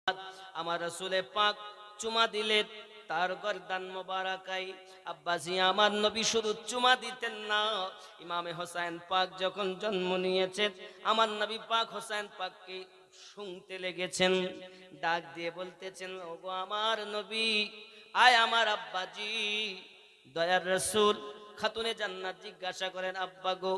আমার রাসূলে পাক চুমা দিলেন তার গর্দান মোবারকাই। আব্বাজি আমার নবী শুধু চুমা দিতেন না, ইমামে হোসেন পাক যখন জন্ম নিয়েছেন আমার নবী পাক হোসেন পাককে শুনতে লেগেছেন, ডাক দিয়ে বলতেছেন, ওগো আমার নবী, আয় আমার আব্বাজি। দয়ার রাসূল খাতুনে জান্নাত জিজ্ঞাসা করেন, আব্বা গো,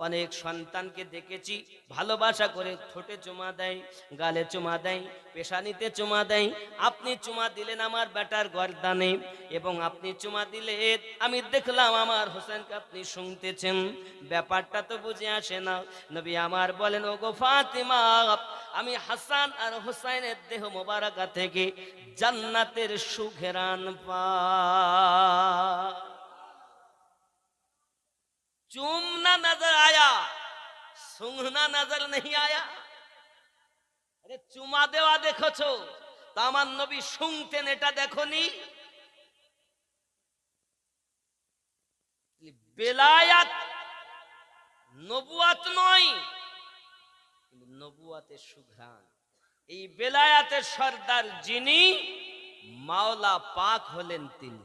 অনেক সন্তানকে দেখেছি ভালোবাসা করে ঠোঁটে চুমা দেয়, গালে চুমা দেয়, পেশানিতে চুমা দেয়, আপনি চুমা দিলেন আমার বেটার গর্দানে, এবং আপনি চুমা দিলেন আমি দেখলাম আমার হোসেনকে আপনি শুনতেছেন, ব্যাপারটা তো বুঝে আসে না। নবী আমার বলেন, ওগো ফাতিমা, আমি হাসান আর হোসেনের দেহ মোবারকা থেকে জান্নাতের সুঘেরান পাই। चूमना नजर आया, सूंघना नजर नहीं आया। अरे चुमा देवा देखो তো আমার নবী শুনতেন, এটা দেখোনি? বেলায়াত নবুয়াত নয়, কিন্তু নবুয়াতের সুঘ্রাণ। এই বেলায়াতের সর্দার যিনি, মাওলা পাক হলেন তিনি।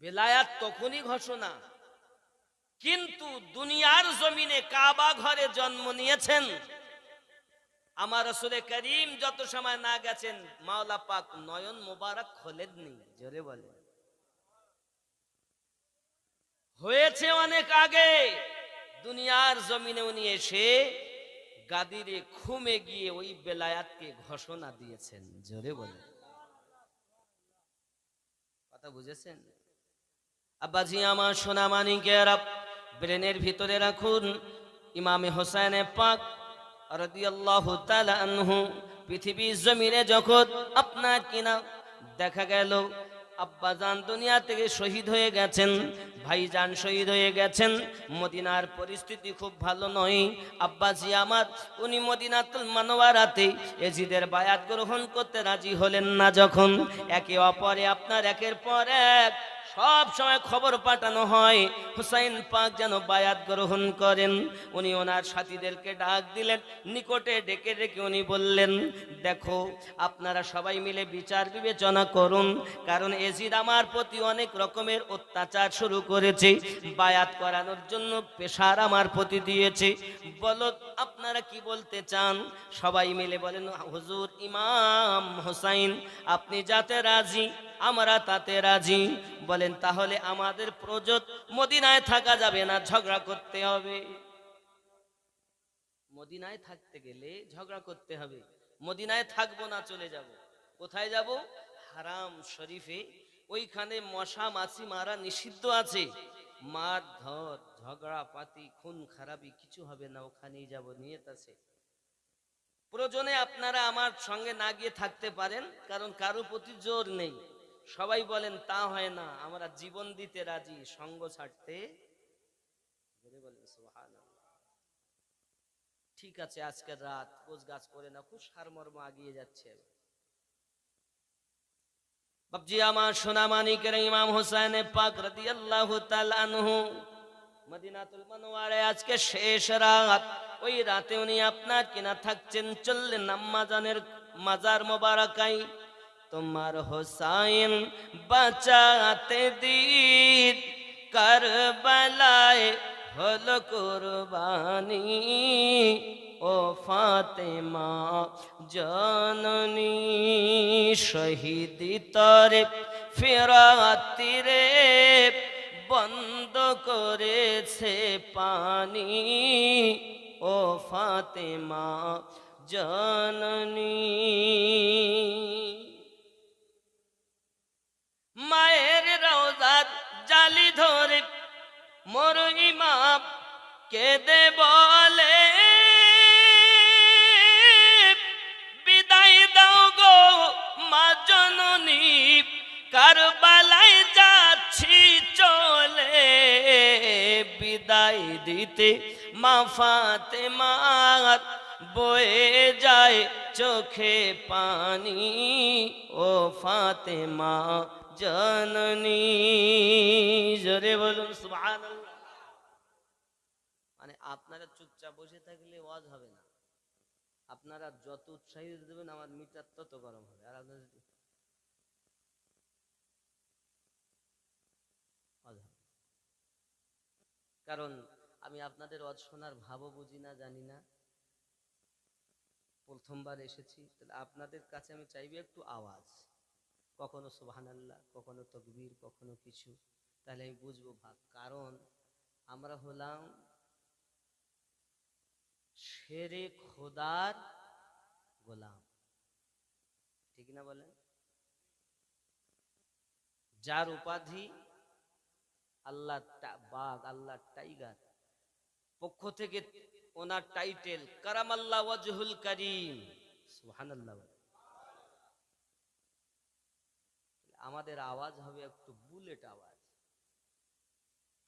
বেলায়াত তখনই ঘোষণা, কিন্তু দুনিয়ার জমিনে কাবা ঘরে জন্ম নিয়েছেন আমার রাসূল করিম যত সময় না গেছেন মাওলা পাক নয়ন মোবারক খোলেননি। জোরে বলে, হয়েছে অনেক আগে। দুনিয়ার জমিনে উনি এসে গাদিরে খুমে গিয়ে ওই বেলায়াতকে ঘোষণা দিয়েছেন। জোরে বলে, কথা বুঝেছেন? আব্বাজি আমার সোনা মানিকেরা, ব্রেনের ভিতরে রাখুন, ইমামে হোসেন পাক রাদিয়াল্লাহু তাআলা আনহু পৃথিবীর জমিনে যখন আপনার কিনা দেখা গেল আব্বাজান দুনিয়া থেকে শহীদ হয়ে গেছেন, ভাইজান শহীদ হয়ে গেছেন, মদিনার পরিস্থিতি খুব ভালো নয়। আব্বাজি আমার উনি মদিনাতুল মুনাওয়ারাতে এজিদের বায়াত গ্রহণ করতে রাজি হলেন না। যখন একে অপরে আপনার একের পর এক সব সময় খবর পাঠানো হয় হুসাইন পাক যেন বায়াত গ্রহণ করেন, উনি ওনার সাথীদেরকে ডাক দিলেন, নিকটে ডেকে ডেকে উনি বললেন, দেখো আপনারা সবাই মিলে বিচার বিবেচনা করুন, কারণ এজিদ আমার প্রতি অনেক রকমের অত্যাচার শুরু করেছে, বায়াত করানোর জন্য পেশার আমার প্রতি দিয়েছে, বলো আপনারা কি বলতে চান? সবাই মিলে বলেন, হুজুর ইমাম হুসাইন আপনি যাতে রাজি আমরা তাতে রাজি। বলেন, তাহলে আমাদের প্রযোজ মদিনায় থাকা যাবে না, ঝগড়া করতে হবে। মদিনায় থাকতে গেলে ঝগড়া করতে হবে। মদিনায় থাকবো না, চলে যাব। কোথায় যাব? হারাম শরীফে। ওইখানে মশা মাছি মারা নিষিদ্ধ আছে। মার ধর ঝগড়া পাতি খুন খারাপি কিছু হবে না, ওখানেই যাব, নিয়ত আছে। প্রয়োজনে আপনারা আমার সঙ্গে না গিয়ে থাকতে পারেন, কারণ কারো প্রতি জোর নেই। সবাই বলেন তা হয় না, আমরা জীবন দিতে রাজি, সঙ্গ ছাড়তে। ঠিক আছে, আজকের রাত কোচ গাছ করে না, খুব সারমর্ম আগিয়ে যাচ্ছে। বাবজি আমার সোনা মানিকের ইমাম হোসেন পাক রাদিয়াল্লাহু তাআলা আনহু মদিনাতুল মুনাওয়ারায় আজকে শেষ রাত। ওই রাতে উনি আপনার কিনা থাকছেন, চললেন আম্মা জানের মাজার মোবারকাই। তোমার হোসাইন বাঁচাতে দিন কারবালায় হলো কুরবানি, ও ফাতেমা জননী শহীদি তরে ফেরাতি রে বন্ধ করেছে পানি, ও ফাতেমা জননী। মায়ের রওজার জালি ধরে মোর ইমাম কেঁদে বলে, বিদায় দাও গো মা জননী, কারবালায় যাচ্ছি চলে, বিদায় দিতে মা ফাতেমার বয়ে যায় চোখে পানি, ও ফাতেমা জননী। জোরে বলুন সুবহানাল্লাহ। মানে আপনারা চুপচাপ বসে থাকলে ওয়াজ হবে না, আপনারা যত উৎসাহিত দেবেন আমার মিটার তত গরম হবে। আর আপনাদের কারণ আমি আপনাদের ওয়াজ শোনার ভাবও বুঝি না, জানি না, প্রথমবার এসেছি। তাহলে আপনাদের কাছে আমি চাইবো একটু আওয়াজ, কখনো সুবহানাল্লাহ, কখনো তাকবীর, কখনো কিছু, তাহলে আমি বুঝবো ভাব। কারণ আমরা হলাম শেরে খোদার গোলাম, ঠিক না বলেন? যার উপাধি আল্লাহ বাঘ, আল্লাহ টাইগার, পক্ষ থেকে ওনার টাইটেল কারামাল্লাহ ওয়াজহুল কারীম, সুবহানাল্লাহ। আমাদের আওয়াজ হবে একটু বুলেট আওয়াজ।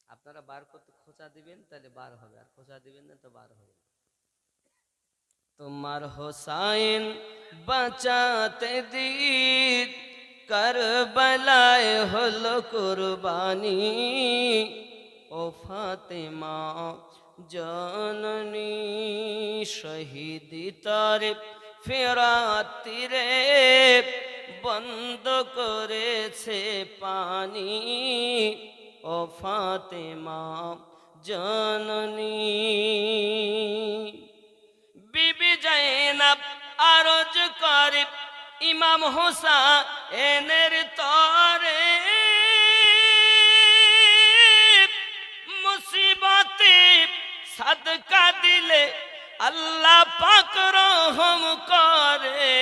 আপনারা বার করতে খোঁচা দিবেন তাহলে বার হবে, আর খোঁচা দিবেন না তো বার হবে। তোমার হোসাইন বাঁচাতে দিন কারবালায় হলো কুরবানি, ও ফাতেমা জননী শহীদি তারে ফেরাতিরে বন্ধ করেছে পানি, ও ফাতেমা জননী। বিবি জাইনাব আরজ করে ইমাম হোসেনের তরে, মুসিবতে সাদকা দিলে আল্লাহ পাক রহম করে,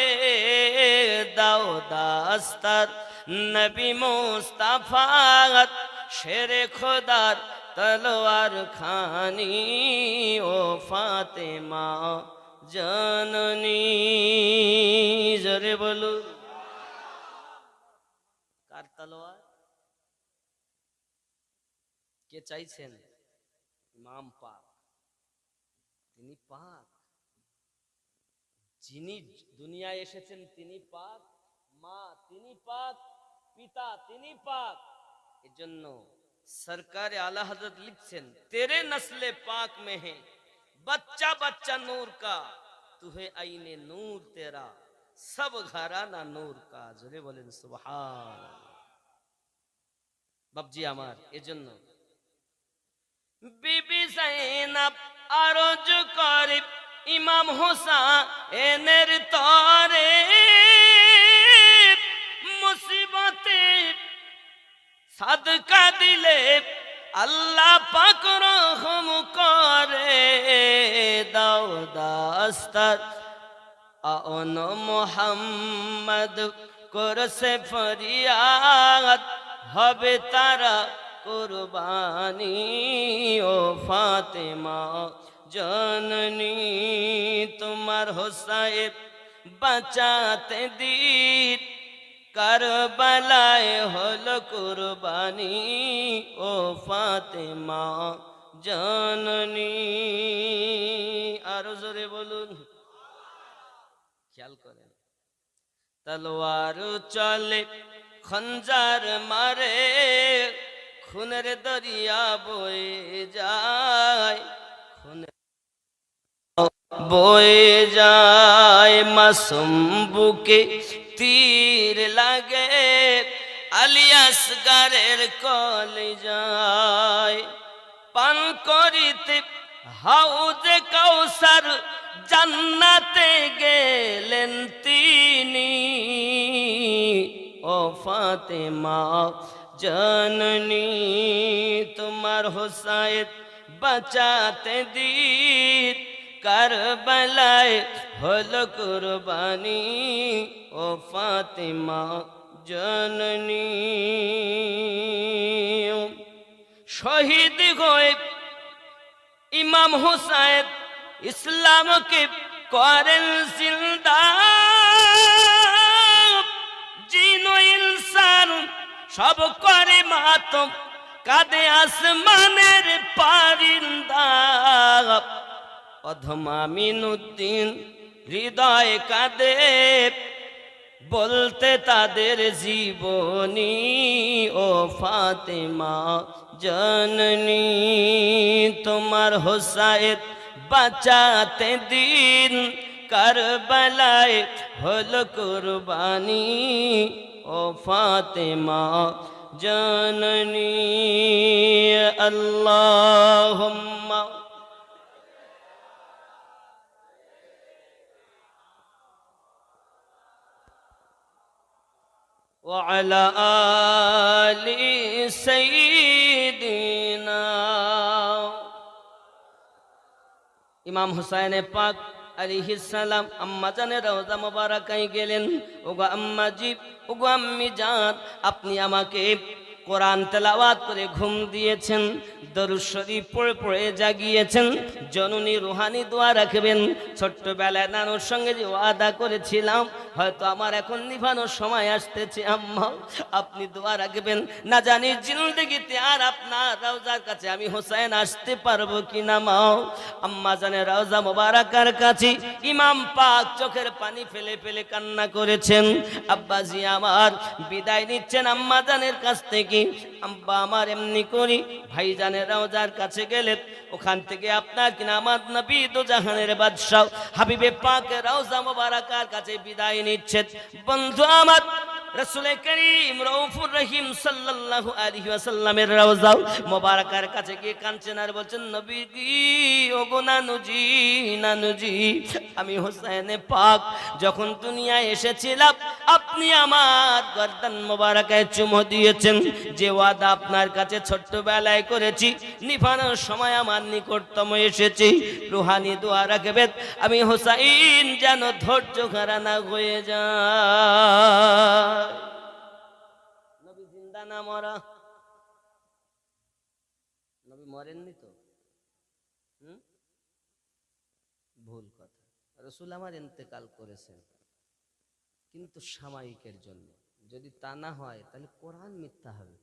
দাও দাস্তার নবী মুস্তাফা শেরে খোদার তলোয়ার খানি, ও ফাতেমা জননী। জোরে বলুন, কার তলোয়ার? কে চাইছেন? ইমাম পাক, তিনি পাক, যিনি দুনিয়ায় এসেছেন তিনি পাক, মা তিনি পাক, পিতা তিনি পাক। এজন্য सरकार आला हजरत लिखছেন, तेरे नस्ले पाक में है बच्चा बच्चा नूर का, तुहे आईने नूर तेरा सब घराना नूर का। জোরে বলেন সুবহানাল্লাহ। বাবজি আমার, এজন্য বিবি জাইনাব আরজ করে ইমাম হোসেনের তরে, মুসিবতে সাদকা দিলে আল্লাহ পাক রহম করে, দাও দাস্তার আন মুহাম্মদ করছে ফরিয়াদ, হবে তারা কুরবানি, ও ফাতেমা জননী তোমার হোসাইন বাঁচাতে দিন কারবালায় হলো কুরবানি, ও ফাতেমা জননী। আর জোরে বলুন, খেয়াল করেন, তলোয়ার চলে খঞ্জার মারে, খুনের দরিয়া বয়ে যায়, খুনের বয়ে যায়, মাসুম বুকে তীর লাগে, আলিয়াসগারের কলিজায়, পান করিতে হাউজে কাউসার জান্নাতে গেলেন তিনি, ও ফাতেমা জননী তোমার হোসাইন বাঁচাতে দিন কারবালায় হলো কুরবানি, ও ফাতেমা জননী। শহীদ হয়ে ইমাম হোসেন ইসলামকে করেন জিন্দা, জিন ও ইনসান সব করে মাতম, কাঁদে আসমানের পারিন্দা, অধমা মিনুদ্দিন হৃদয় কাঁদে, বলতে তাদের জীবনী, ও ফাতেমা জননী তোমার হোসাইন বাঁচাতে দিন কারবালায় হলো কুরবানি ও ফাতেমা জননী আল্লাহুম্মা ওয়া আলা আলি সাইয়্যিদিনা। ইমাম হুসাইন পাক আলাইহিস সালাম আম্মা জানের রওজা মোবারকায় গেলেন। ওগো আম্মাজি, ওগো আম্মি জান, আপনি আমাকে কোরআন তেলাওয়াত করে ঘুম দিয়েছেন, দরুদ শরীফ পড়ে পড়ে জাগিয়েছেন, জননী রুহানি দোয়া রাখবেন। ছোট্টবেলায় নানুর সঙ্গে যে ওয়াদা করেছিলাম, হয়তো আমার এখন নিভানোর সময় আসতেছে আম্মা, আপনি দোয়া রাখবেন। না জানি জিন্দেগিতে আর আপনার রওজার কাছে আমি হোসেন আসতে পারবো কিনা মা। আম্মা জানের রওজা মোবারকার কাছে ইমাম পাক চোখের পানি ফেলে ফেলে কান্না করেছেন। আব্বাজি আমার বিদায় নিচ্ছেন আম্মা জানের কাছ থেকে। আব্বা আমার এমনি করি ভাইজানের রওজার কাছে গেলেন, ওখান থেকে আপনার কিনা আমার নবী দো জাহানের বাদশাহ হাবিবে পাকের রওজা মোবারকার কাছে বিদায় নিচ্ছেন। বন্ধু আমার রাসূল করিম রউফুর রহিম সাল্লাল্লাহু আলাইহি ওয়াসাল্লামের রওজা মোবারকার কাছে গিয়ে কাঁদছেন আর বলছেন, নবী ওগো নানুজি, নানুজি, আমি হোসেনে পাক যখন দুনিয়ায় এসেছিলাম আপনি আমার গর্দান মোবারকায় চুমো দিয়েছেন। যে ওয়াদা আপনার কাছে ছোট্টবেলায় করেছি, নিভানোর সময় আমার নিকটতম এসেছি। রুহানি দোয়া রাখবেন আমি হোসাইন যেন ধৈর্য হারা না হয়ে যায়। নবী জিন্দা না মরা? নবী মরেননি তো? ভুল কথা। রাসূল আমার ইন্তেকাল করেছেন, কিন্তু সাময়িকের জন্য। যদি তা না হয় তাহলে কোরআন মিথ্যা হবে।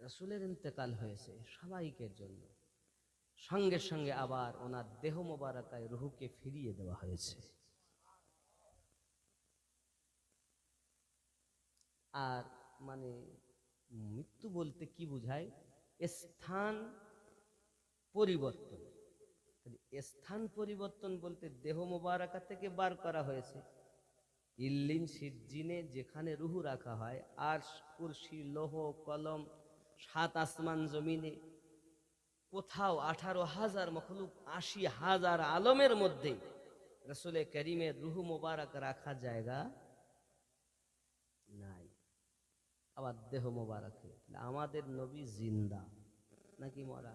রাসূলের ইন্তেকাল হয়েছে সাময়িকের জন্য, সঙ্গে সঙ্গে আবার ওনার দেহ মোবারকায় রূহকে ফিরিয়ে দেওয়া হয়েছে। আর মানে মৃত্যু বলতে কি বোঝায়? স্থান পরিবর্তন। স্থান পরিবর্তন বলতে দেহ মোবারকা থেকে বার করা হয়েছে ইল্লিন সিজ্জিনে, যেখানে রুহু রাখা হয়, আর কুরসি, লৌহ কলম, 7 আসমান জমিনে, কোথাও 18,000 মখলুক, 80,000 আলমের মধ্যে রাসূল করিমের রুহু মোবারক রাখা জায়গা নাই। আবার দেহ মোবারকে আমাদের নবী জিন্দা নাকি মরা?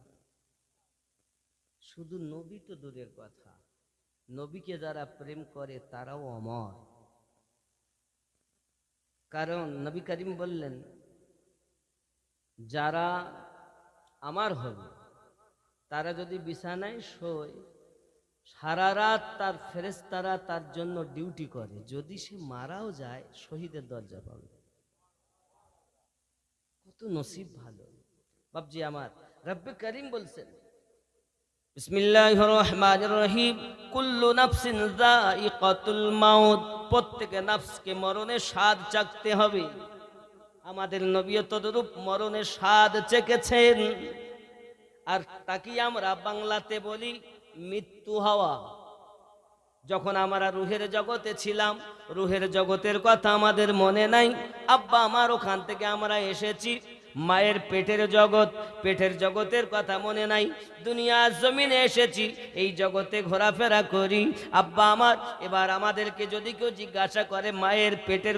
শুধু নবী তো দূরের কথা, নবীকে যারা প্রেম করে তারাও অমর। কারণ নবী করিম বললেন, যারা আমার হবে তারা যদি বিছানায় শোয়, সারা রাত তার ফেরেশতারা তার জন্য ডিউটি করে, যদি সে মারাও যায় শহীদের দরজা পাবে। কত নসিব ভালো বাপজি আমার। রব্বে করিম বলছেন, বিসমিল্লাহির রহমানির রহিম, কুল্লু নাফসিন যায়িকাতুল মাউত, প্রত্যেক নফসকে মরণের স্বাদ চাখতে হবে। আমাদের নবীও তদরূপ মরণের স্বাদ চেখেছেন। আর তাকে আমরা বাংলাতে বলি মৃত্যু হওয়া। যখন আমরা রুহের জগতে ছিলাম, রুহের জগতের কথা আমাদের মনে নাই। আব্বা আমার ওখান থেকে আমরা এসেছি, মায়ের পেটের জগৎ, পেটের জগতের কথা মনে নাই। দুনিয়ার জমিনে এসেছি, এই জগতে ঘোরাফেরা করি। আব্বা আমার এবার আমাদেরকে যদি কেউ জিজ্ঞাসা করে মায়ের পেটের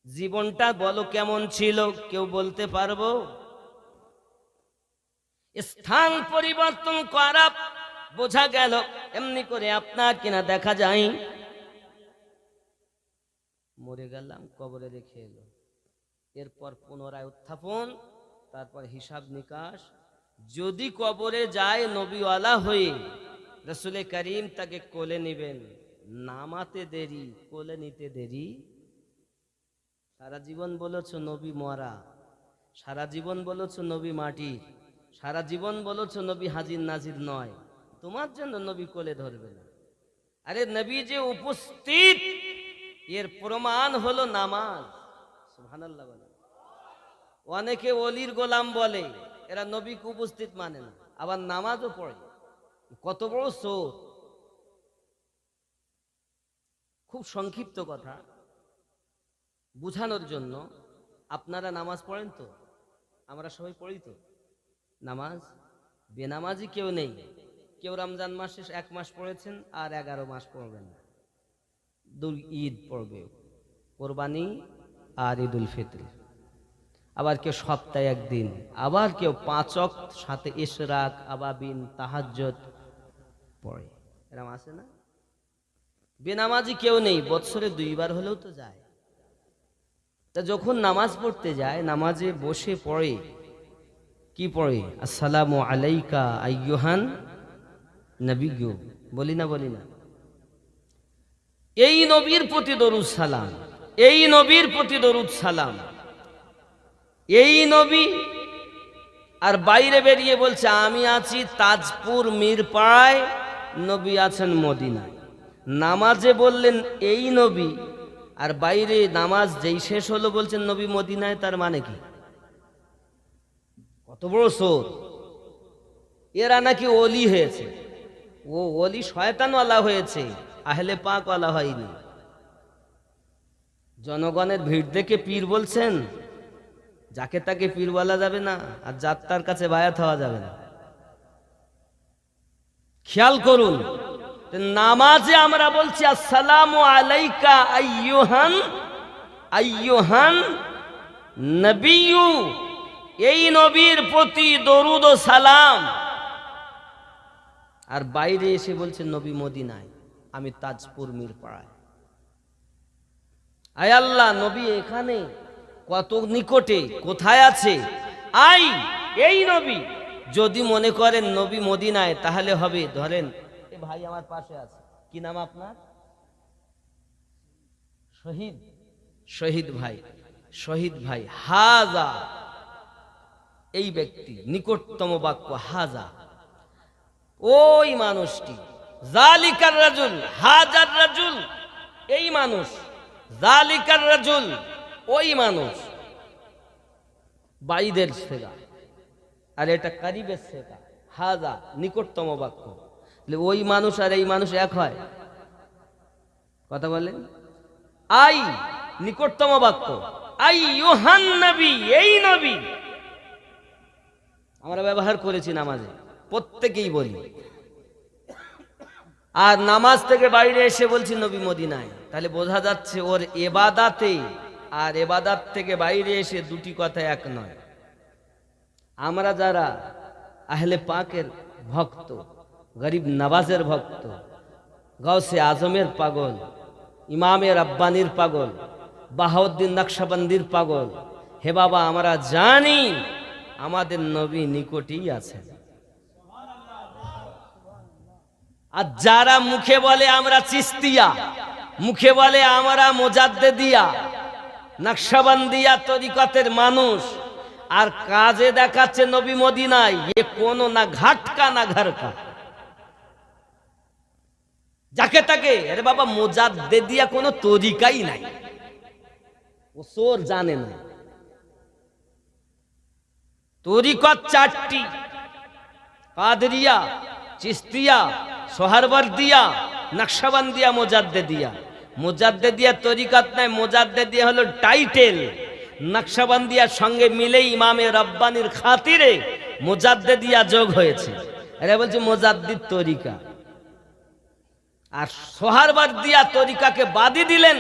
জীবনটা বলো কেমন ছিল, কেউ বলতে পারবো? স্থান পরিবর্তন করা বোঝা গেল। এমনি করে আপনার কিনা দেখা যায় মরে গেলাম, কবরে রেখে এলো, এরপর পুনরায় উত্থাপন, তারপর হিসাব নিকাশ। যদি কবরে যায় নবীওয়ালা হয়ে, রাসূল করিম তাকে কোলে নেবেন। নামাতে দেরি, কোলে নিতে দেরি। সারা জীবন বলেছ নবী মরা, সারা জীবন বলেছ নবী মাটি, সারা জীবন বলেছ নবী হাজির নাজির নয়, তোমার জন্য নবী কোলে ধরবে না। আরে নবী যে উপস্থিত, এর প্রমাণ হলো নামাজ। সুবহানাল্লাহ বলে। অনেকে ওলির গোলাম বলে, এরা নবীকে উপস্থিত মানে না, আবার নামাজও পড়ে। কত বড় চোর। খুব সংক্ষিপ্ত কথা বুঝানোর জন্য, আপনারা নামাজ পড়েন তো? আমরা সবাই পড়ি তো নামাজ? বেনামাজি কেউ নেই। কেউ রমজান মাসে 1 মাস পড়েছেন আর 11 মাস পড়বেন না। ঈদ পড়বে, কোরবানি আর ঈদুল ফিতর। আবার কেউ সপ্তাহে 1 দিন, আবার কেউ 5 ওয়াক্ত সাথে ইশরাক, আবাবিন, তাহাজ্জুদ পড়ে। এরকম আছে না? বেনামাজি কেউ নেই, বছরে 2 বার হলেও তো যায়। তা যখন নামাজ পড়তে যায়, নামাজে বসে পড়ে কি পড়ে? আসসালামু আলাইকা আইয়ুহান নবিয়্যু, বলি না? বলি না? এই নবীর প্রতি দরুদ সালাম, এই নবীর প্রতি দরুদ সালাম। এই নবী আর বাইরে বেরিয়ে বলছে আমি আছি তাজপুর মিরপাড়ায়, নবী আছেন মদিনায়। নামাজে বললেন এই নবী, আর বাইরে নামাজ যেই শেষ হলো বলছেন নবী মদিনায়। তার মানে কি? কত বড় চোর! এরা নাকি ওলি হয়েছে। ও ওলি শয়তানওয়ালা হয়েছে, আহলে পাকওয়ালা হয়নি। জনগণের ভিড় দেখে পীর বলছেন? যাকে তাকে পীর বলা যাবে না, আর যার তার কাছে বায়াত হওয়া যাবে না। খেয়াল করুন, নামাজে আমরা বলছি আসসালামু আলাইকা আইয়ুহান নবিয়্যু, এই নবীর প্রতি দরুদ ও সালাম। আর বাইরে এসে বলছেন নবী মদিনায়, আমি তাজপুর মিরপাড়ায়। আয় আল্লাহ, নবী এখানে কত নিকটে, কোথায় আছে? এই নবী যদি মনে করেন নবী মদিনায়, তাহলে হবে, ধরেন এ ভাই আমার পাশে আছে, কি নাম আপনার? শহীদ ভাই। শহীদ ভাই হাজা, এই ব্যক্তি, নিকটতম বাক্য হাজা, ওই মানুষটি। জালিকার রাজুল, হাজার রাজুল, এই মানুষ। জালিকার রাজুল, ওই মানুষ। বাইদের সেগা, আর এটা কারিবের সেগা। হাজা নিকটতম বাক্য। ওই মানুষ আর এই মানুষ এক হয়? কথা বলেন? নিকটতম বাক্য, আইয়ুহান নবী, এই নবী আমরা ব্যবহার করেছি নামাজে, প্রত্যেকেই বলি। আর নামাজ থেকে বাইরে এসে বলছি নবী মদিনায়, তাহলে বোঝা যাচ্ছে ওর ইবাদাতে আর ইবাদাত থেকে বাইরে এসে দুটি কথা এক নয়। আমরা যারা আহলে পাকের ভক্ত, গরিব নওয়াজের ভক্ত, গাউসে আজমের পাগল, ইমামে রাব্বানির পাগল, বাহাউদ্দিন নকশবন্দির পাগল, হে বাবা আমরা জানি আমাদের নবী নিকটেই আছেন। আর যারা মুখে বলে আমরা চিস্তিয়া, মুখে বলে আমরা মুজাদ্দেদিয়া, নকশবন্দিয়া তরিকতের মানুষ, আর কাজে দেখাচ্ছে নবী মদিনায়, এ কোনো না ঘাটকা না ঘরকা। যাকে তাকে, আরে বাবা মুজাদ্দেদিয়া কোনো তরিকাই নাই, ও চোর জানে না। তরিকত 4টি, কাদরিয়া, চিস্তিয়া, সোহরওয়ার্দিয়া, নকশবন্দিয়া, মুজাদ্দেদিয়া। মুজাদ্দেদিয়া তরিকত নাই, মুজাদ্দেদিয়া হলো টাইটেল। নকশবন্দিয়ার সঙ্গে মিলে ইমামে রব্বানির খাতিরে মুজাদ্দেদিয়া যোগ হয়েছে, এরা বলছে মুজাদ্দিদ তরিকা। আর সোহরওয়ার্দিয়া তরিকাকে বাদই দিলেন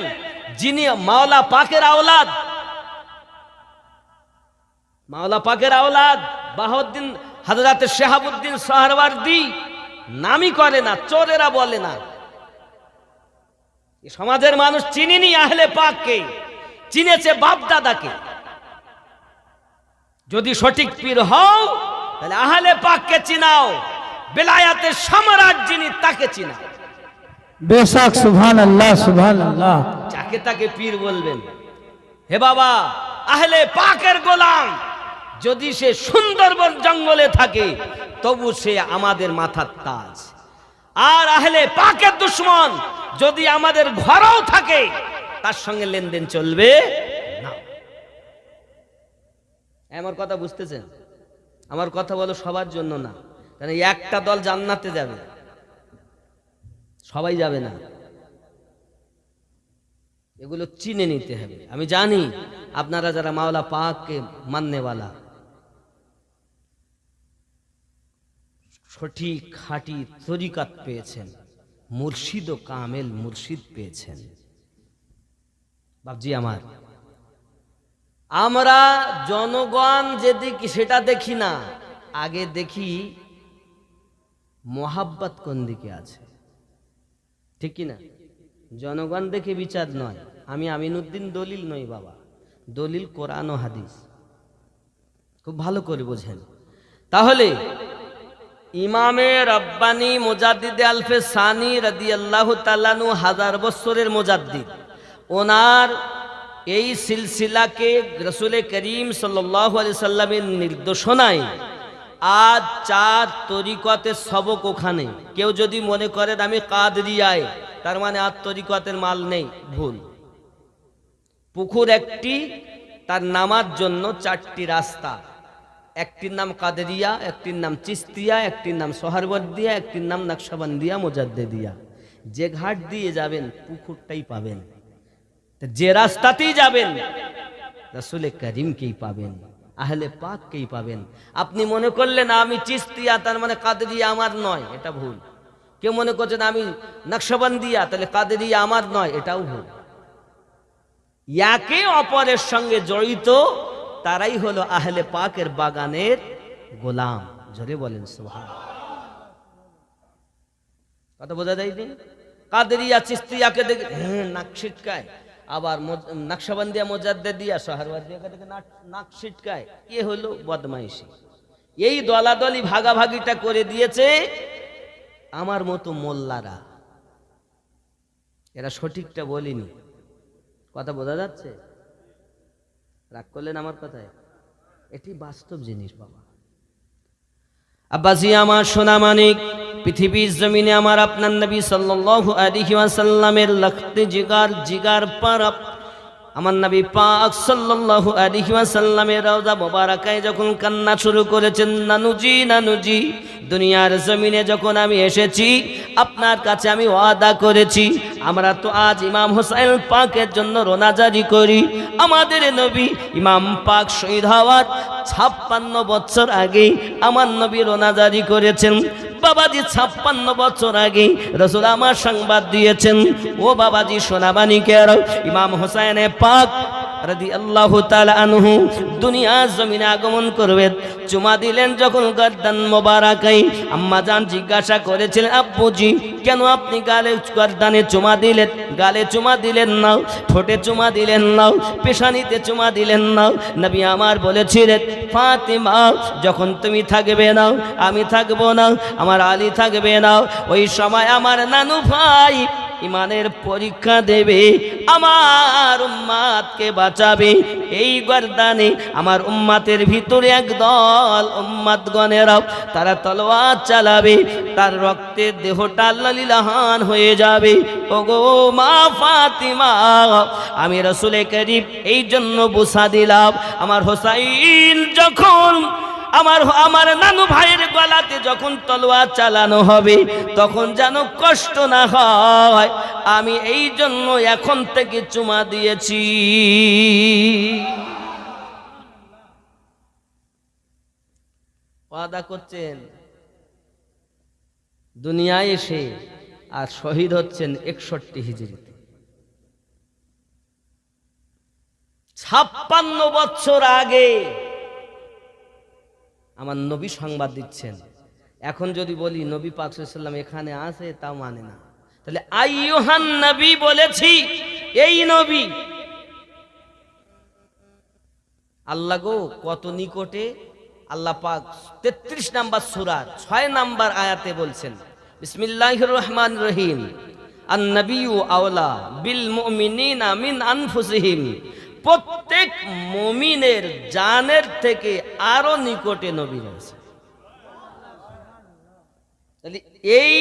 যিনি মাওলা পাকের আওলাদ, মাওলা পাকের আওলাদ বাহাউদ্দিন হযরত শিহাবুদ্দিন সোহরওয়ার্দী নামই করে না, চোরেরা বলে না। সমাজের মানুষ চিনিনি আহলে পাককে, চিনেছে বাপ দাদাকে। যদি সঠিক পীর হও তাহলে আহলে পাককে চিনাও, বেলায়াতের সম্রাট যিনি তাকে চিনাও। বেশক, সুবহানাল্লাহ, সুবহানাল্লাহ। যাকে তাকে পীর বলবেন, হে বাবা আহলে পাকের গোলাম যদি সে সুন্দরবন জঙ্গলে থাকে তবু সে আমাদের মাথার তাজ। আর আহলে পাকের দুশমন যদি আমাদের ঘরেও থাকে তার সঙ্গে লেনদেন চলবে না। আমার কথা বুঝতেছেন? আমার কথা বলো সবার জন্য না, মানে একটা দল জান্নাতে যাবে, সবাই যাবে না। এগুলো চিনে নিতে হবে। আমি জানি আপনারা যারা মাওলা পাককে মাননেওয়ালা, সঠিক খাঁটি তরিকাত পেয়েছেন, মুর্শিদ ও কামেল মুর্শিদ পেয়েছেন। বাপজি আমার, আমরা জনগণ যেদিকে সেটা দেখি না, আগে দেখি মোহাব্বত কোন দিকে আছে, ঠিক কি না? জনগণ দেখে বিচার নয়। আমি আমিনুদ্দিন দলিল নই বাবা, দলিল কোরআন ও হাদিস। খুব ভালো করে বোঝেন। তাহলে ইমামে রব্বানি মুজাদ্দিদে আলফে সানি রাদিয়াল্লাহু তাআলা আনহু 1000 বছরের মুজাদ্দিদ, ওনার এই সিলসিলাকে রাসূল করিম সাল্লাল্লাহু আলাইহি সাল্লামের নির্দেশনায় আজ 4 তরিকতের সবক ওখানে। কেউ যদি মনে করেন আমি কাদরিয়ায়, তার মানে আর তরিকতের মাল নেই, ভুল। পুকুর একটি, তার নামার জন্য 4টি রাস্তা, একটির নাম কাদেরিয়া, একটির নাম চিস্তিয়া, একটির নাম সোহরবর্দিয়া, একটির নাম নকশবন্দিয়া মুজাদ্দিদিয়া। যে ঘাট দিয়ে যাবেন পুকুরটাই পাবেন, যে রাস্তাতেই যাবেন রাসূল করিমকেই পাবেন, আহলে পাককেই পাবেন। আপনি মনে করলেন আমি চিস্তিয়া তার মানে কাদেরিয়া আমার নয়, এটা ভুল। কেউ মনে করছেন আমি নকশবন্দিয়া তাহলে কাদেরিয়া আমার নয়, এটাও ভুল। একে অপরের সঙ্গে জড়িত তারাই হলো আহলে পাকের বাগানের গোলাম। জোরে বলেন সুবহানাল্লাহ। কথা বোঝা যায়নি? কাদেরিয়া চিস্তিয়াকে দেখে নাক ছিটকায়, আবার নকশবন্দিয়া মুজাদ্দিদিয়া সোহরওয়ার্দিয়াকে দেখে নাক ছিটকায়। এ হলো বদমাইশি। এই দলাদলি ভাগাভাগিটা করে দিয়েছে আমার মতো মোল্লারা। এরা সঠিকটা বলিনি। কথা বোঝা যাচ্ছে? রাগ করলেন আমার কথায়? এটি বাস্তব জিনিস বাবা। আব্বাসি আমার সোনা মানিক, পৃথিবীর জমিনে আমার আপনার নবী সাল্লাল্লাহু আলাইহি ওয়াসাল্লামের লখতে জিগার পার আমার নবী পাক সাল্লাল্লাহু আলাইহি ওয়াসাল্লামের রওজা মোবারকায় যখন কান্না শুরু করেছেন, নানুজি নানুজি, দুনিয়ার জমিনে যখন আমি এসেছি আপনার কাছে আমি ওয়াদা করেছি, আমরা তো আজ ইমাম হোসেন পাকের জন্য রোনা জারি করি। আমাদের নবী ইমাম পাক শহীদ হওয়ার 56 বছর আগে আমার নবী রোনা জারি করেছেন। বাবাজি 56 বছর আগে রাসূল আমার সংবাদ দিয়েছেন, ও বাবাজি সোনাবানিকের ইমাম হোসেন পাক রাদিয়াল্লাহু তাআলা আনহু দুনিয়া জমিনে আগমন করবে। চুমা দিলেন যখন গর্দান মোবারকায়, আম্মা জান জিজ্ঞাসা করেছিলেন, আব্বুজি কেন আপনি গর্দানে চুমা দিলেন? গালে চুমা দিলেন না, ঠোঁটে চুমা দিলেন না, পেশানিতে চুমা দিলেন না? নবী আমার বলেছিলেন, ফাতিমা যখন তুমি থাকবে না আমি থাকবো না, আমার আলী থাকবে না, ওই সময় আমার নানু ভাই ইমানের পরীক্ষা দেবে, আমার উম্মাতকে বাঁচাবে। এই গর্দানে আমার উম্মাতের ভিতরে একদল উম্মাতগণেরাও তারা তলোয়ার চালাবে, তার রক্তে দেহটা লালিলাহান হয়ে যাবে। ওগো মা ফাতিমা, আমি রাসূল করিম এই জন্য বুসা দিলাম, আমার হোসাইন যখন আমার নানু ভাইয়ের গলাতে যখন তলোয়ার চালানো হবে তখন যেন কষ্ট না হয়, আমি এই জন্য এখন থেকে চুমা দিয়েছি। ওয়াদা করছেন দুনিয়ায় এসে, আর শহীদ হচ্ছেন 61 হিজরিতে। 56 বছর আগে আমার নবী সংবাদ দিচ্ছেন। এখন যদি বলি নবী পাক সাল্লাল্লাহু আলাইহি ওয়াসাল্লাম এখানে আছে, তাও মানে না। তাহলে আইয়ুহান নবী বলেছি, এই নবী আল্লাহ গো কত নিকটে। আল্লাহ পাক 33 নম্বর সূরার 6 নম্বর আয়াতে বলছেন, বিসমিল্লাহির রহমানির রহিম, আন নবিয়্যু আওলা বিল মুমিনিনা মিন আনফুসিহিম, প্রত্যেক মুমিনের জানের থেকে আরো নিকটে নবী রয়েছে। এই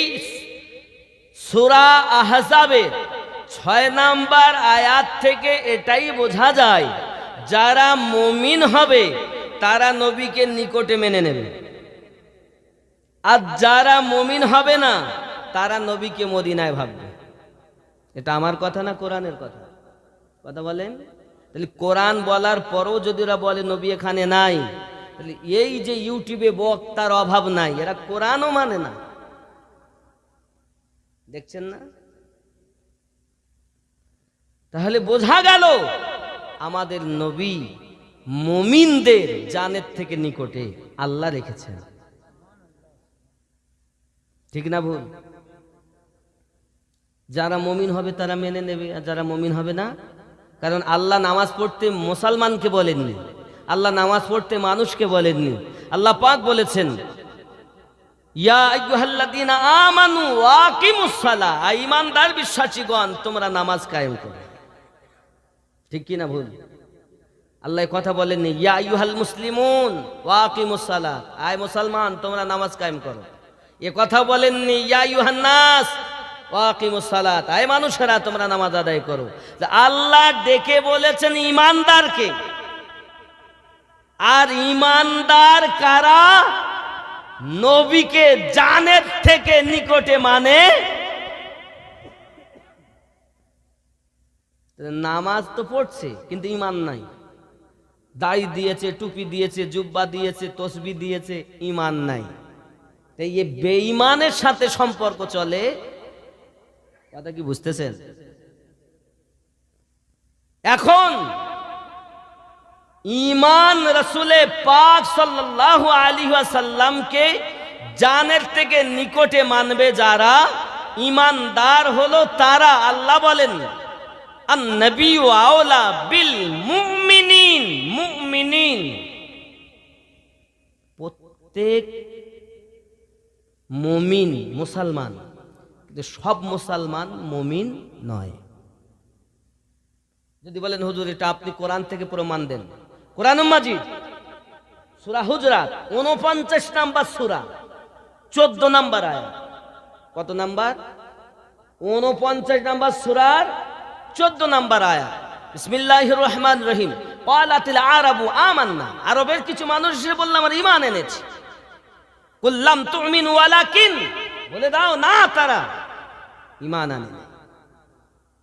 সূরা আহজাবের 6 নম্বর আয়াত থেকে এটাই বোঝা যায়, যারা মুমিন হবে তারা নবীকে নিকটে মেনে নেবে। আর যারা মুমিন হবে না তারা নবীকে মদিনায় ভাববে। এটা আমার কথা না কোরআনের কথা? কথা বলেন। তাহলে কোরআন বলার পরও যদি ওরা বলে নবী এখানে নাই, তাহলে এই যে ইউটিউবে বক্তার অভাব নাই, এরা কোরআনও মানে না। দেখছেন না? তাহলে বোঝা গেল আমাদের নবী মুমিনদের জানের থেকে নিকটে আল্লাহ রেখেছেন। ঠিক না ভুল? যারা মুমিন হবে তারা মেনে নেবে, আর যারা মুমিন হবে না, কারণ আল্লাহ নামাজ পড়তে মুসলমানকে বলেননি, আল্লাহ নামাজ পড়তে মানুষকে বলেননি। আল্লাহ পাক বলেছেন ইয়া আইয়ুহাল্লাযীনা আমানু ওয়া আকিমুস সালাহ, ঈমানদার বিশ্বাসীগণ তোমরা নামাজ কায়েম করো। ঠিক কি না ভুল? আল্লাহ কথা বলেননি ইয়া আইয়ুহাল মুসলিমুন ওয়া আকিমুস সালাহ, আয় মুসলমান তোমরা নামাজ কায়েম করো। এ কথা বলেননি ইয়া আইয়ুহান নাস ওয়া আকিমুস সালাত, আয় মানুষেরা তোমরা নামাজ আদায় করো। আল্লাহ ডেকে বলেছেন ঈমানদারকে। আর ঈমানদার কারা? নবীকে জানের থেকে নিকটে মানে। নামাজ তো পড়ছে কিন্তু ঈমান নাই, দাড়ি দিয়েছে, টুপি দিয়েছে, জুব্বা দিয়েছে, তসবিহ দিয়েছে, ঈমান নাই। তাই এই বেঈমানের সাথে সম্পর্ক চলে। কথা কি বুঝতেছেন? এখন ঈমান রাসূলে পাক সাল্লাল্লাহু আলাইহি ওয়াসাল্লামকে জানের থেকে নিকটে মানবে যারা, ঈমানদার হলো তারা। আল্লাহ বলেন আন-নবিয়্যু আওলা বিল মুমিনিন, মুমিনিন প্রত্যেক মুমিন মুসলমান, কিন্তু সব মুসলমান মুমিন নয়। যদি বলেন হুজুর এটা আপনি কোরআন থেকে প্রমাণ দেন, কোরআন মাজিদ সূরা হুজরাত 49 নাম্বার সূরা 14 নাম্বার আয়াত। কত নাম্বার? 49 নাম্বার সূরার 14 নাম্বার আয়াত। বিসমিল্লাহির রহমানির রহিম। ক্বালাতিল আরাবু আমান্না, আরবের কিছু মানুষ এসে বলল আমরা ঈমান এনেছি। কুল্লাম তুমিনু ওয়ালাকিন, বলে দাও না তারা ঈমান আনেনি,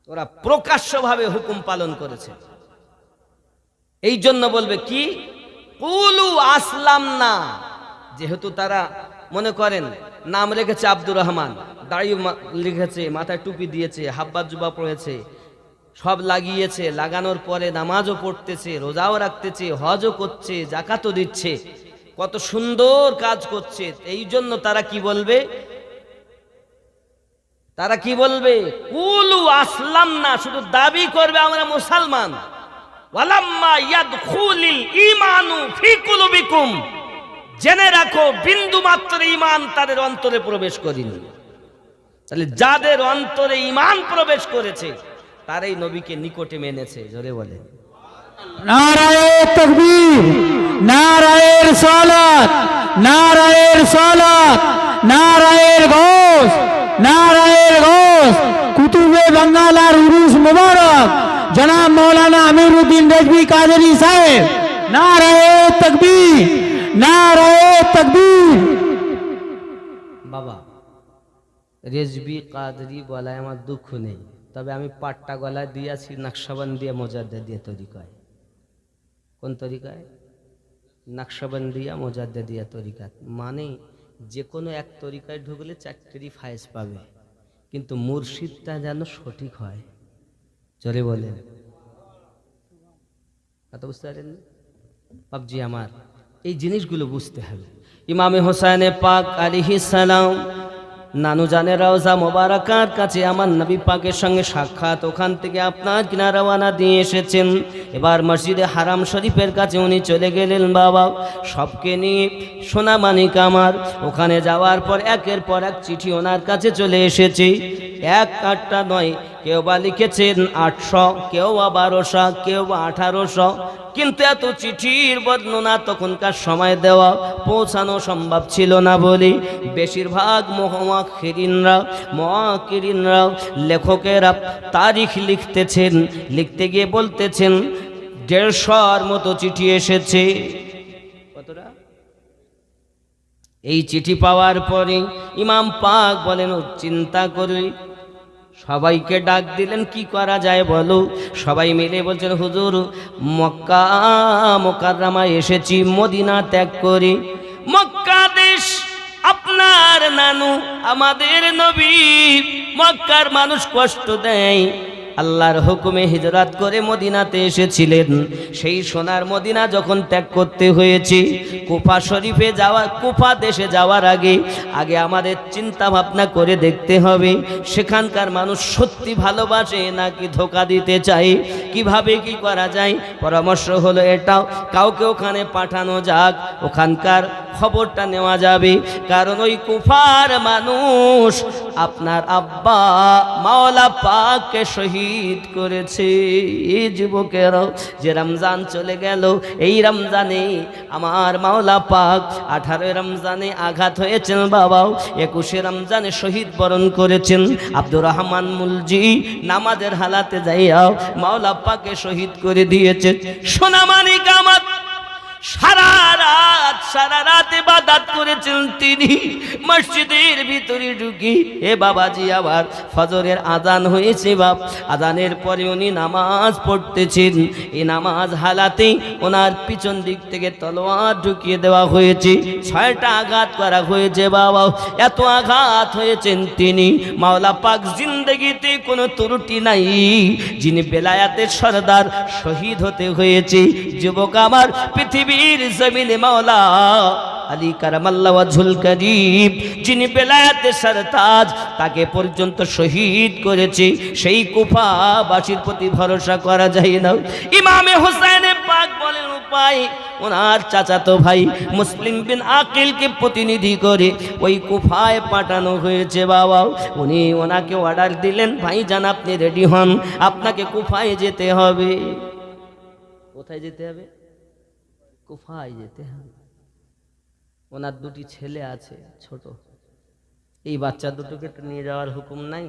ওরা প্রকাশ্যভাবে হুকুম পালন করেছে। এই জন্য বলবে কি কুলু আসলামনা, যেহেতু তারা মনে করেন নাম রেখেছে আব্দুর রহমান, দাড়ি লিখেছে, মাথায় টুপি দিয়েছে, হাব্বা জুবা পড়েছে, সব লাগিয়েছে, লাগানোর পরে নামাজও পড়তেছে, রোজাও রাখতেছে, হজও করছে, জাকাতও দিচ্ছে, কত সুন্দর কাজ করছে। এই জন্য তারা কি বলবে? তারা কি বলবে? কুলু আসলাম না, শুধু দাবি করবে আমরা মুসলমান। ওয়ালাম্মা ইয়াদখুলিল ঈমানু ফি কুলুবিকুম, জেনে রাখো বিন্দু মাত্র ঈমান তাদের অন্তরে প্রবেশ করেনি। তাহলে যাদের অন্তরে ঈমান প্রবেশ করেছে তারাই নবীকে নিকটে মেনেছে। জোরে বলে নারায়ে তাকবীর, নারায়ে রিসালাত, নারায়ে রিসালাত, নারায়ে গৌস, নারায়ে গৌস। কুতুবে বাঙ্গাল আর উরুস মুবারক জনাব মৌলানা আমিরউদ্দিন রেজভী কাদেরী সাহেব। নারায়ে তাকবীর, নারায়ে তাকবীর। বাবা রেজভী কাদেরী বলায় আমার দুঃখ নেই, তবে আমি পাট্টা গলায় দিয়েছি, নকশবন্দ দিয়ে মোজাদ্দেদ দিয়ে তরিকায়। কোন তরিকায়? নকশবন্দিয়া মোজাদ্দেদিয়া তরিকা। মানে যে কোনো এক তরিকায় ঢুকলে চারটেরই ফায়েজ পাবে, কিন্তু মুর্শিদটা যেন সঠিক হয়। চলে বলেন কথা বুঝতে পারেন বাবজি আমার? এই জিনিসগুলো বুঝতে হবে। ইমামে হোসেনে পাক আলাইহিস সালাম নানু জানে রওজা মোবারকার কাছে আমার নবী পাকের সঙ্গে সাক্ষাৎ, ওখান থেকে আপনার কিনা রওনা দিয়ে এসেছেন। এবার মসজিদে হারাম শরীফের কাছে উনি চলে গেলেন। বাবা সবকে নিয়ে সোনামানিক আমার ওখানে যাওয়ার পর একের পর এক চিঠি ওনার কাছে চলে এসেছে। এক আটটা নয়, কেউ বা লিখেছেন 800, কেউ বা 1200, কেউ বা 1800, কিন্তু এত চিঠির বর্ণনা তখনকার সময় দেওয়া পৌঁছানো সম্ভব ছিল না বলে বেশিরভাগ মুহাক্কিরিনরা লেখকেরা তারিখ লিখতেছেন, লিখতে গিয়ে বলতেছেন 150-র মতো চিঠি এসেছে। কতটা? এই চিঠি পাওয়ার পরে ইমাম পাক বলেন চিন্তা করে সবাইকে ডাক দিলেন, কি করা যায় বলো। সবাই মিলে বলছেন, হুজুর মক্কা মুকাররমায় এসেছি মদিনা ত্যাগ করে। মক্কা দেশ আপনার নানু আমাদের নবী, মক্কার মানুষ কষ্ট দেয়, আল্লাহর হুকুমে হিজরত করে মদিনাতে এসেছিলেন। সেই সোনার মদিনা যখন ত্যাগ করতে হয়েছে, কুফা শরীফে যাওয়া, কুফা দেশে যাওয়ার আগে আমাদের চিন্তা ভাবনা করে দেখতে হবে সেখানকার মানুষ সত্যি ভালোবাসে নাকি ধোঁকা দিতে চায়, কিভাবে কি করা যায়। পরামর্শ হলো এটাও, কাউকে ওখানে পাঠানো যাক, ওখানকার খবরটা নেওয়া যাবে। কারণ ওই কুফার মানুষ আপনার আব্বা মাওলা পাককে শহীদ করেছে। এই যুবকেরাও যে রমজান চলে গেল, এই রমজানে আমার মাওলা পাক 18 রমজানে আঘাত হয়েছেন বাবাও, 21 রমজানে শহীদ বরণ করেছেন। আব্দুর রহমান মুলজি নামাজের হালাতে যাইয়াও মাওলা পাককে শহীদ করে দিয়েছে। সোনামানিক আমার সারা রাত ইবাদত করেছেন তিনি মসজিদের ভিতরে ঢুকি। এ বাবাজি আবার ফজরের আজান হয়েছে বাপ, আজানের পরে উনি নামাজ পড়তেছেন। এই নামাজ হালাতেই ওনার পিছন দিক থেকে তলোয়ার ঢুকিয়ে দেওয়া হয়েছে, 6টা আঘাত করা হয়েছে বাবা। এত আঘাত হয়েছেন তিনি, মাওলা পাক জিন্দেগিতে কোনো ত্রুটি নাই, যিনি বেলায়াতের সরদার শহীদ হতে হয়েছে। যুবক আমার, পৃথিবীর জমিনে মাওলা আলী কারামাল্লাহ ওয়াজহুল কারীম যিনি বেলায়েতের সরতাজ, তাকে পর্যন্ত শহীদ করেছে। সেই কুফাবাসীর প্রতি ভরসা করা যায় না। ইমামে হোসেন পাক বলেন উপায়, ওনার চাচাতো ভাই মুসলিম বিন আকিলকে প্রতিনিধি করে ওই কুফায় পাঠানো হয়েছে বাবা। উনি ওনাকে অর্ডার দিলেন, ভাইজান আপনি রেডি হন, আপনাকে কুফায় যেতে হবে। কোথায় যেতে হবে? কুফায় যেতে হবে। ওনার 2টি ছেলে আছে ছোট, এই বাচ্চা দুটোকে তো নিয়ে যাওয়ার হুকুম নাই,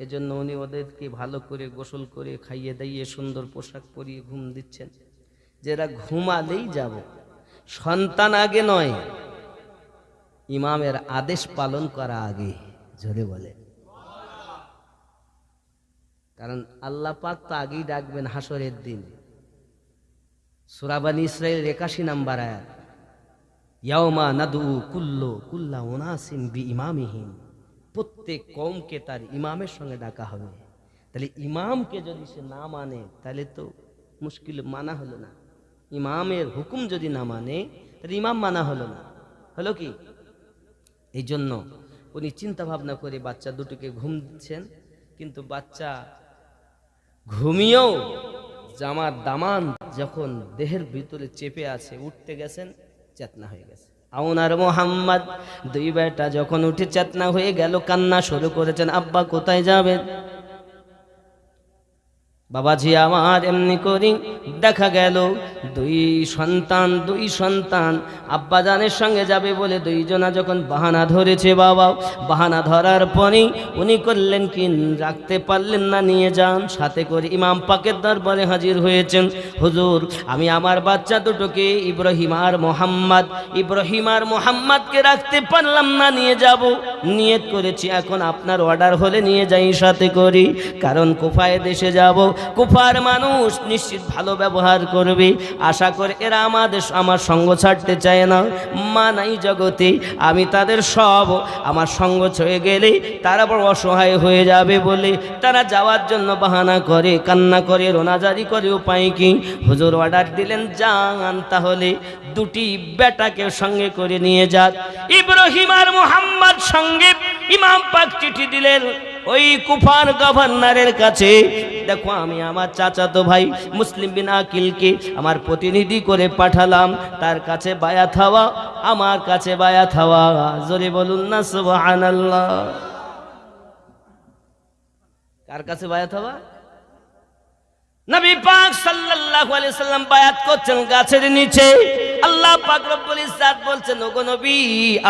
এজন্য উনি ওদেরকে ভালো করে গোসল করে খাইয়ে দাইয়ে সুন্দর পোশাক পরিয়ে ঘুম দিচ্ছেন। যেরা ঘুমালেই যাব, সন্তান আগে নয়, ইমামের আদেশ পালন করা আগে। জোরে বলে, কারণ আল্লাহ পাক তো আগেই ডাকবেন হাসরের দিন। সূরা বনী ইসরাঈল 81 নম্বর আয়াত, ইয়াউমা নাদউ কুল্লা উনাসিন বিইমামিহিম, প্রত্যেক কওমকে তার ইমামের সঙ্গে ডাকা হবে। তাহলে ইমামকে যদি সে না মানে তাহলে তো মুশকিল, মানা হলো না। ইমামের হুকুম যদি না মানে তাহলে ইমাম মানা হলো না, হলো কি? এই জন্য উনি চিন্তা ভাবনা করে বাচ্চা দুটোকে ঘুম দিচ্ছেন, কিন্তু বাচ্চা ঘুমিয়েও জামার দামান যখন দেহের ভিতরে চেপে আছে, উঠতে গেছেন, চেতনা হয়ে গেছে। আউনার মোহাম্মদ 2 বেটা যখন উঠে চেতনা হয়ে গেল, কান্না শুরু করেছেন, আব্বা কোথায় যাবেন? বাবাজি আমার এমনি করি দেখা গেল 2 সন্তান আব্বাজানের সঙ্গে যাবে বলে 2 জনা যখন বাহানা ধরেছে বাবা, বাহানা ধরার পরেই উনি করলেন কি, রাখতে পারলেন না, নিয়ে যান। সাথে করে ইমাম পাকের দরবারে হাজির হয়েছেন। হুজুর আমি আমার বাচ্চা দুটোকে ইব্রাহিম আর মোহাম্মদকে রাখতে পারলাম না, নিয়ে যাব, নিয়ত করেছি, এখন আপনার অর্ডার হলে নিয়ে যাই সাথে করি, কারণ কুফায় দেশে যাব, কুফার মানুষ নিশ্চিত ভালো ব্যবহার করবে। আশা করে এরা আমার সঙ্গ ছাড়তে চায় না, মানাই জগতে আমি তাদের সব, আমার সঙ্গ ছয়ে গেলে তারা বড় অসহায় হয়ে যাবে বলে তারা যাওয়ার জন্য বাহানা করে, কান্না করে, রোনাজারি করে। উপায় কি? হুজুর অর্ডার দিলেন, যান তাহলে 2টি বেটাকে সঙ্গে করে নিয়ে যান। ইব্রাহিম আর মোহাম্মদ সঙ্গে ইমাম পাক চিঠি দিলেন ওই কুফার গভর্নরের কাছে, দেখো আমি আমার চাচাতো ভাই মুসলিম বিন আকিলকে আমার প্রতিনিধি করে পাঠালাম, তার কাছে বায়াত হওয়া, আমার কাছে বায়াত হওয়া। জোরে বলুন না সুবহানাল্লাহ। কার কাছে বায়াত হওয়া? নবী পাক সাল্লাল্লাহু আলাইহি সাল্লাম বায়াত করছেন গাছের নিচে। আল্লাহ পাক রব্বুল ইজ্জাত বলছেন, ওগো নবী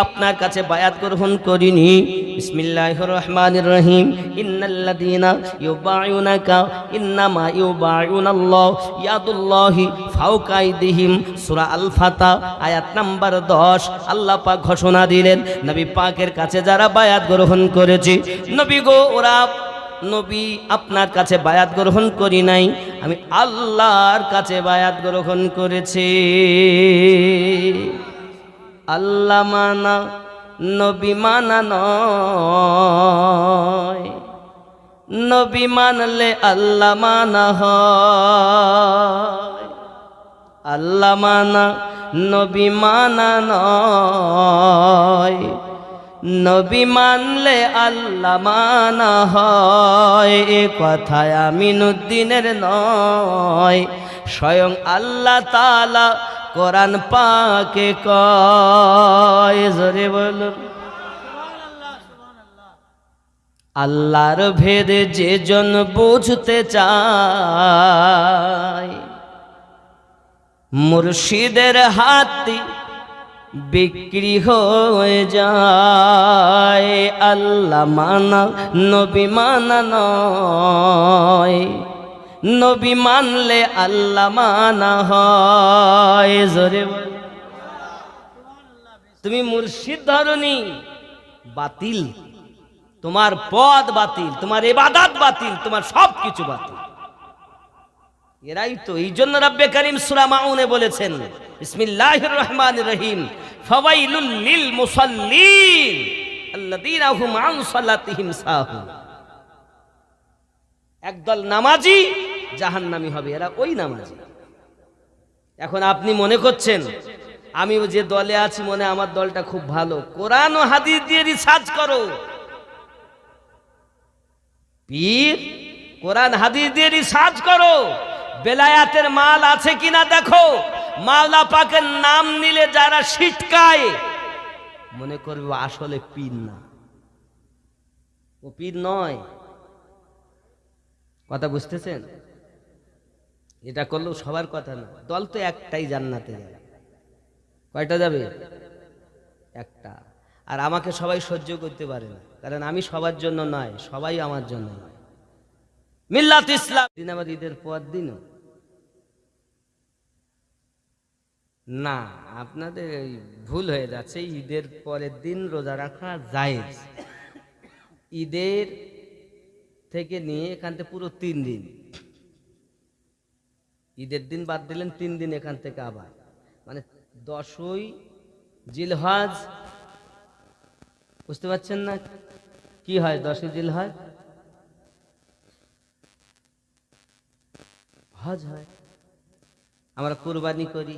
আপনার কাছে বায়াত গ্রহণ করিনি। বিসমিল্লাহির রহমানির রহিম। ইন্নাল্লাযীনা ইউবাইউনাকা ইন্নামা ইউবাইউনাল্লাহ ইয়াদুল্লাহি ফাওকা আইদিহিম। সূরা আল ফাতহ আয়াত নাম্বার 10। আল্লাহ পাক ঘোষণা দিলেন, নবী পাকের কাছে যারা বায়াত গ্রহণ করেছে, নবী গো ওরা নবী আপনার কাছে বায়াত গ্রহণ করি নাই, আমি আল্লাহর কাছে বায়াত গ্রহণ করেছি। আল্লাহ মানা নবী মানা নয়, নবী মানলে আল্লাহ মানা হয়। আল্লাহ মানা নবী মানা নয়, নবী মানলে আল্লাহ মানা হয়। এ কথায় আমিনুদ্দিনের নয়, স্বয়ং আল্লাহ তাআলা কোরআন পাকে কয়। জোরে বলুন আল্লাহর ভেদে যে জন বুঝতে চায়, মুর্শিদের হাতে বিক্রি হয়ে যায়। আল্লাহ মানা নবী মানা নয়, নবী মানলে আল্লাহ মানা হয়। জোরে তুমি মুর্শিদ ধরনি, বাতিল, তোমার পদ বাতিল, তোমার ইবাদত বাতিল, তোমার সব কিছু বাতিল। এরাই তো, এই জন্য রব্বে কারীম সূরা মাউনে বলেছেন, বিসমিল্লাহির রহমানির রহিম, ফাওয়াইলুল লিল মুসাল্লিন আল্লাযীনা হুম আন সালাতিহিম সাহুন। একদল নামাজি জাহান্নামী হবে, এরা ওই নামাজি। এখন আপনি মনে করছেন আমি যে দলে আছি মনে আমার দলটা খুব ভালো, কোরআন ও হাদিস দিয়ে রিসার্চ করো। পীর কোরআন হাদিস দিয়ে রিসার্চ করো, বেলায়াতের মাল আছে কিনা দেখো। মাওলা পাকের নাম নিলে যারা ছিটকায় মনে করবে আসলে পীর না, ও পীর নয়। কথা বুঝতেছেন? এটা করলেও সবার কথা না, দল তো একটাই জান্নাতে যাবে। কয়টা যাবে? একটা। আর আমাকে সবাই সহ্য করতে পারে না, কারণ আমি সবার জন্য নয়, সবাই আমার জন্য নয়। মিল্লাত ইসলাম দিন আবার ঈদের পর দিনও না, আপনাদের ভুল হয়ে যাচ্ছে। ঈদের পরের দিন রোজা রাখা জায়েজ, ঈদের থেকে নিয়ে এখান থেকে পুরো 3 দিন, ঈদের দিন বাদ দিলেন 3 দিন এখান থেকে আবার, মানে 10ই জিলহজ। বুঝতে পারছেন না কি হয়? 10ই জিলহজ হজ হয়, আমরা কুরবানি করি।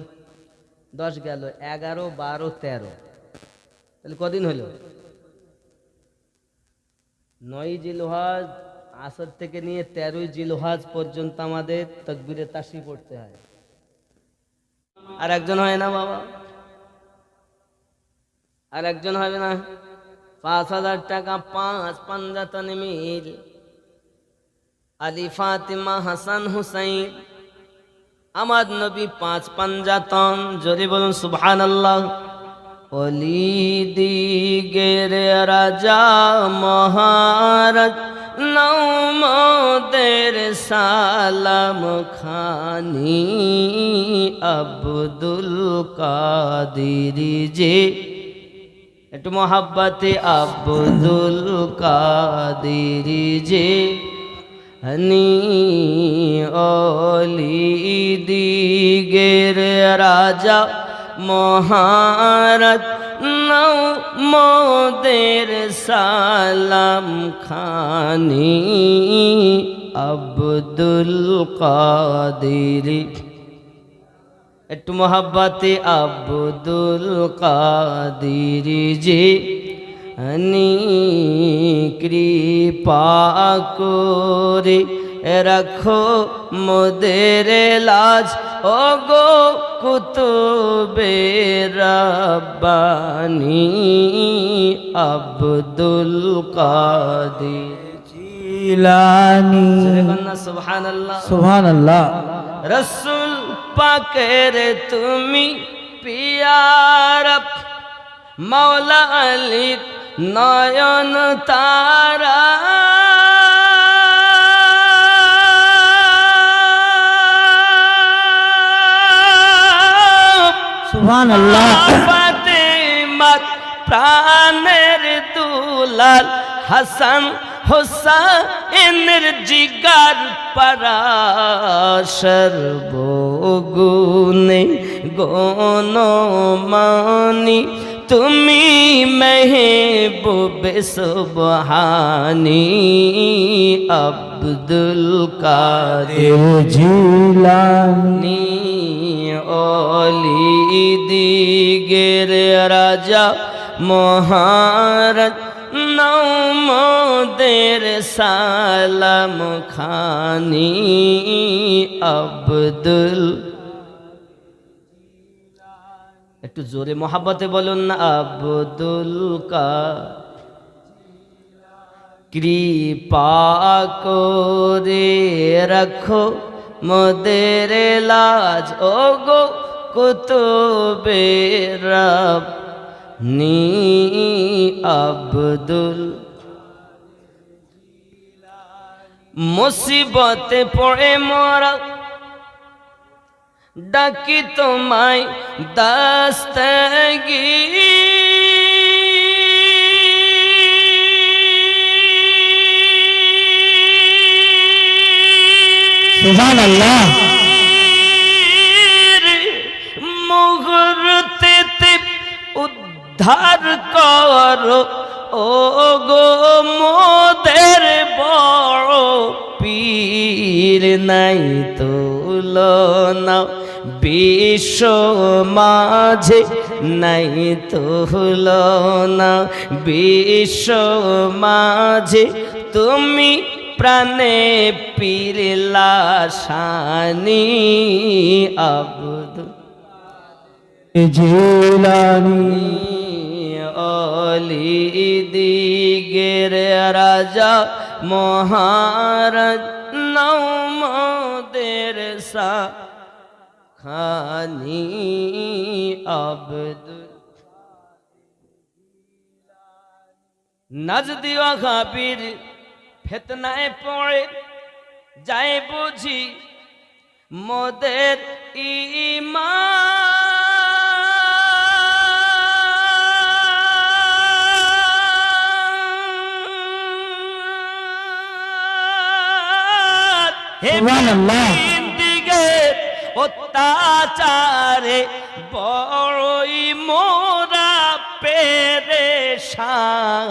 10 গেল, 11, 12, 13, তাহলে কদিন হলো? 9ই জিলহজ আসর থেকে নিয়ে 13ই জিলহজ পর্যন্ত আমাদের তাকবীরে তাশরিফ পড়তে হয়। আর একজন হয় না বাবা, আর একজন হবে না। 5000 টাকা 5 পাঞ্জাতন মিল, আলী ফাতিমা হাসান হুসাইন, আমার নবী 5 পাঞ্জাতন। জোরে বলুন সুবহানাল্লাহ। অলি দিগের রাজা মহারাজ নৌমদের সালাম খানি, আব্দুল কাদির যে, একটু মোহাব্বতে আব্দুল কাদির যে হনি, অলি দিগের রাজা মহারাজ নৌমদের সালাম খানি, আব্দুল কাদির, একটু মোহাব্বতে আব্দুল কাদির যে হনি, কৃপা করে রাখো মোদের লাজ, ও গো কুতুবে রব্বানি, আব্দুল কাদির জিলানী। সুবহানাল্লাহ সুবহানাল্লাহ। রসুল পাকের তুমি পিয়ার মৌলা আলীর নয়ন তারা সুবহানাল্লাহ। ফাতেমার প্রাণের দুলাল হাসান হোসেনের জিগার পরাশর বগুনে গণমানি তুমি মেহবুবে সুবহানি আব্দুল কাদের জিলানি অলি দিগের রাজা মহারাজ নৌমদের সালাম খানি আব্দুল, একটু জোরে মোহাব্বতে বলুন না, আব্দুল কৃপা করে রাখো মোদের লাজ ও গো কুতুবে রব নি আব্দুল। মুসিবতে পড়ে মোরা ডাকি তোমায় দস্তগীর সুবহানাল্লাহ। মুহূর্তে উদ্ধার করো ও গো মোদের বড় পীর নাই তুলনা বিশ্ব মাঝে নাই তুলনা বিশ্ব মাঝে তুমি প্রাণে পীর লাশানি আব্দুল জিলানি অলি দিগের রাজা মহারাজ নৌমদের খানি আব্দুল। নাজদি ওয়াহাবীর ফিতনায় পড়ে যায় বুঝি মোদের ঈমান। হে সুবহানাল্লাহ। দিগের অত্যাচারে বড়ই মোরা পেরেশান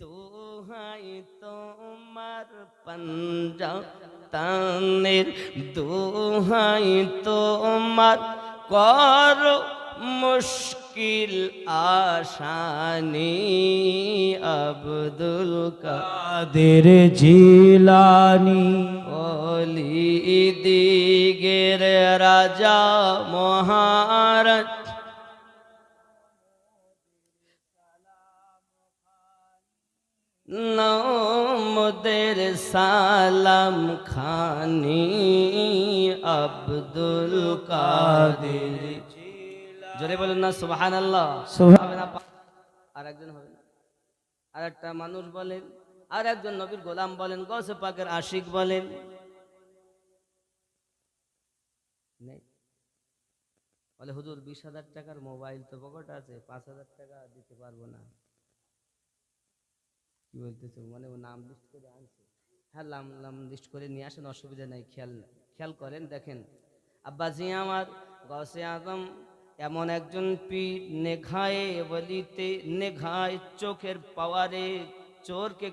দোহাই তোমার পঞ্জা তানের দোহাই তোমার কর মুশকিল আসানি আব্দুল কাদের জিলানি অলি দিগের রাজা মহারাজ নৌমদের সালাম খানি আব্দুল কাদের। জোরে বলুন না সুবহানাল্লাহ। হবে না, আর একজন হবে না, আর একটা মানুষ বলেন, আর একজন নবীর গোলাম বলেন, গৌসে পাকের আশিক বলেন, নেই? বলে হুজুর 20,000 টাকার মোবাইল তো পকেট আছে, 5,000 টাকা দিতে পারবো না। কি বলতেছে, মানে ও নাম লিস্ট করে আনছে। হ্যাঁ, নাম লিস্ট করে নিয়ে আসেন, অসুবিধা নাই। খেয়াল করেন, দেখেন আব্বাজি আমার গৌসে আজম এমন একজন পীর, নেঘায়ে বলিতে নেঘায় চোখের পাওয়ারে চোরকে